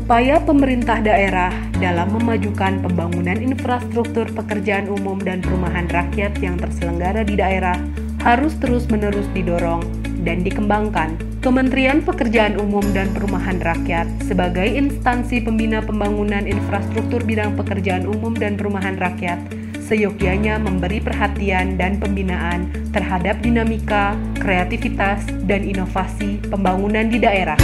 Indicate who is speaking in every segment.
Speaker 1: Upaya pemerintah daerah dalam memajukan pembangunan infrastruktur pekerjaan umum dan perumahan rakyat yang terselenggara di daerah harus terus-menerus didorong dan dikembangkan. Kementerian Pekerjaan Umum dan Perumahan Rakyat sebagai instansi pembina pembangunan infrastruktur bidang pekerjaan umum dan perumahan rakyat seyogyanya memberi perhatian dan pembinaan terhadap dinamika, kreativitas, dan inovasi pembangunan di daerah.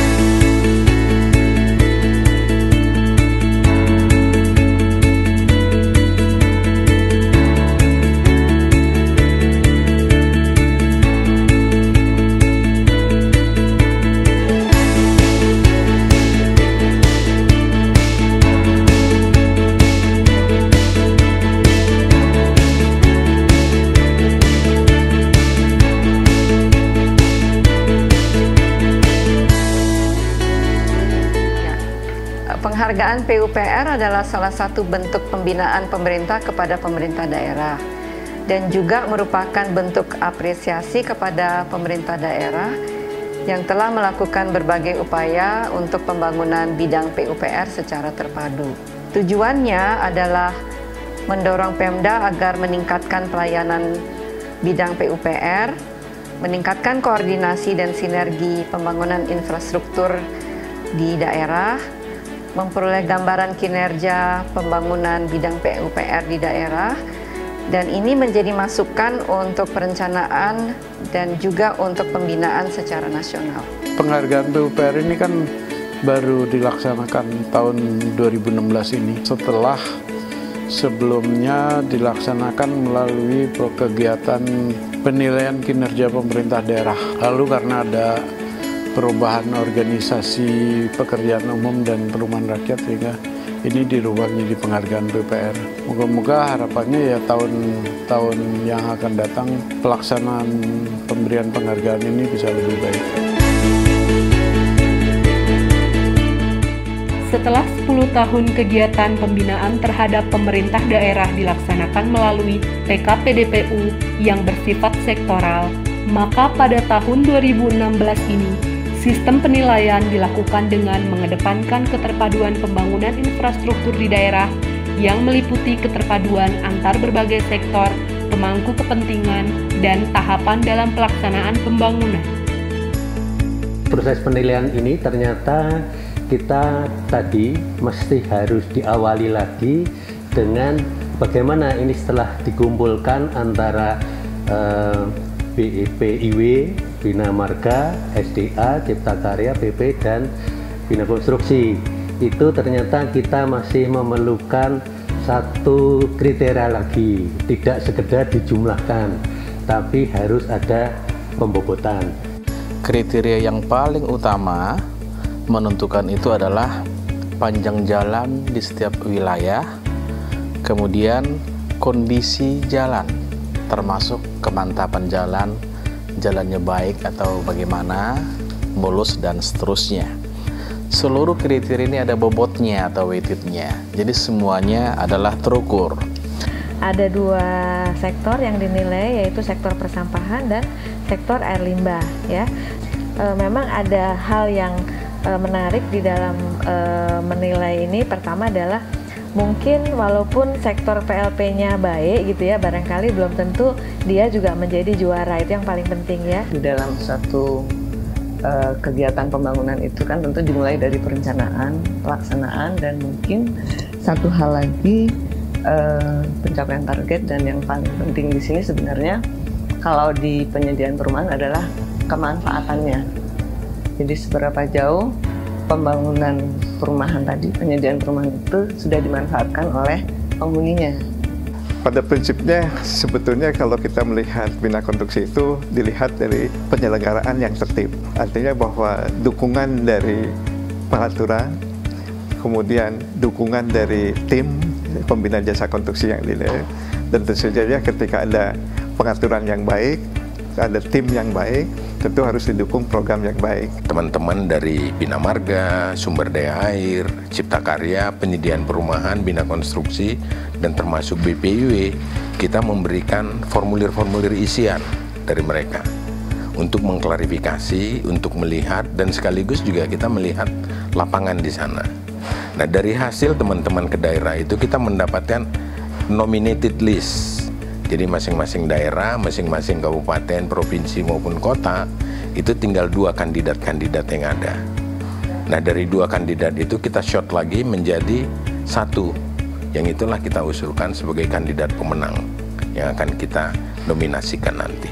Speaker 2: Penghargaan PUPR adalah salah satu bentuk pembinaan pemerintah kepada pemerintah daerah dan juga merupakan bentuk apresiasi kepada pemerintah daerah yang telah melakukan berbagai upaya untuk pembangunan bidang PUPR secara terpadu. Tujuannya adalah mendorong Pemda agar meningkatkan pelayanan bidang PUPR, meningkatkan koordinasi dan sinergi pembangunan infrastruktur di daerah, memperoleh gambaran kinerja pembangunan bidang PUPR di daerah, dan ini menjadi masukan untuk perencanaan dan juga untuk pembinaan secara nasional.
Speaker 3: Penghargaan PUPR ini kan baru dilaksanakan tahun 2016 ini, setelah sebelumnya dilaksanakan melalui kegiatan penilaian kinerja pemerintah daerah. Lalu karena ada perubahan organisasi pekerjaan umum dan perumahan rakyat sehingga ini dirubah menjadi penghargaan PUPR. Moga-moga harapannya ya tahun-tahun yang akan datang pelaksanaan pemberian penghargaan ini bisa lebih baik.
Speaker 1: Setelah 10 tahun kegiatan pembinaan terhadap pemerintah daerah dilaksanakan melalui PKPDPU yang bersifat sektoral, maka pada tahun 2016 ini sistem penilaian dilakukan dengan mengedepankan keterpaduan pembangunan infrastruktur di daerah yang meliputi keterpaduan antar berbagai sektor, pemangku kepentingan, dan tahapan dalam pelaksanaan pembangunan.
Speaker 4: Proses penilaian ini ternyata kita tadi mesti harus diawali lagi dengan bagaimana ini setelah dikumpulkan antara BIW, Bina Marga, SDA, Cipta Karya, PP, dan Bina Konstruksi. Itu ternyata kita masih memerlukan satu kriteria lagi, tidak sekedar dijumlahkan, tapi harus ada pembobotan.
Speaker 5: Kriteria yang paling utama menentukan itu adalah panjang jalan di setiap wilayah, kemudian kondisi jalan, termasuk kemantapan jalan, jalannya baik atau bagaimana, mulus dan seterusnya. Seluruh kriteria ini ada bobotnya atau weightednya, jadi semuanya adalah terukur.
Speaker 6: Ada dua sektor yang dinilai, yaitu sektor persampahan dan sektor air limbah. Ya, memang ada hal yang menarik di dalam menilai ini. Pertama adalah mungkin walaupun sektor PLP-nya baik gitu ya, barangkali belum tentu dia juga menjadi juara. Itu yang paling penting ya.
Speaker 2: Di dalam satu kegiatan pembangunan itu kan tentu dimulai dari perencanaan, pelaksanaan, dan mungkin satu hal lagi pencapaian target. Dan yang paling penting di sini sebenarnya kalau di penyediaan perumahan adalah kemanfaatannya. Jadi seberapa jauh pembangunan perumahan tadi, penyediaan perumahan itu sudah dimanfaatkan oleh penghuninya.
Speaker 7: Pada prinsipnya sebetulnya kalau kita melihat Bina Konstruksi itu dilihat dari penyelenggaraan yang tertib. Artinya bahwa dukungan dari peraturan, kemudian dukungan dari tim pembina jasa konstruksi yang dinilai, dan tentu saja ketika ada pengaturan yang baik, ada tim yang baik, tentu harus didukung program yang baik.
Speaker 8: Teman-teman dari Bina Marga, Sumber Daya Air, Cipta Karya, Penyediaan Perumahan, Bina Konstruksi, dan termasuk BPIW, kita memberikan formulir-formulir isian dari mereka untuk mengklarifikasi, untuk melihat, dan sekaligus juga kita melihat lapangan di sana. Nah, dari hasil teman-teman ke daerah itu kita mendapatkan nominated list. Jadi masing-masing daerah, masing-masing kabupaten, provinsi maupun kota itu tinggal 2 kandidat-kandidat yang ada. Nah, dari 2 kandidat itu kita short lagi menjadi 1, yang itulah kita usulkan sebagai kandidat pemenang yang akan kita nominasikan nanti.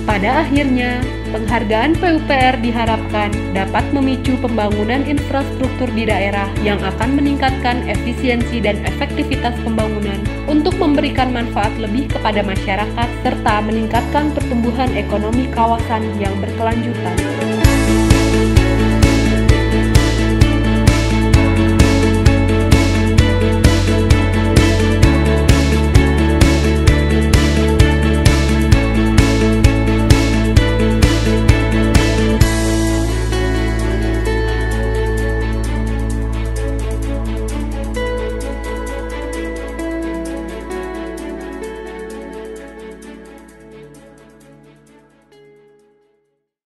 Speaker 1: Pada akhirnya, penghargaan PUPR diharapkan dapat memicu pembangunan infrastruktur di daerah yang akan meningkatkan efisiensi dan efektivitas pembangunan untuk memberikan manfaat lebih kepada masyarakat serta meningkatkan pertumbuhan ekonomi kawasan yang berkelanjutan.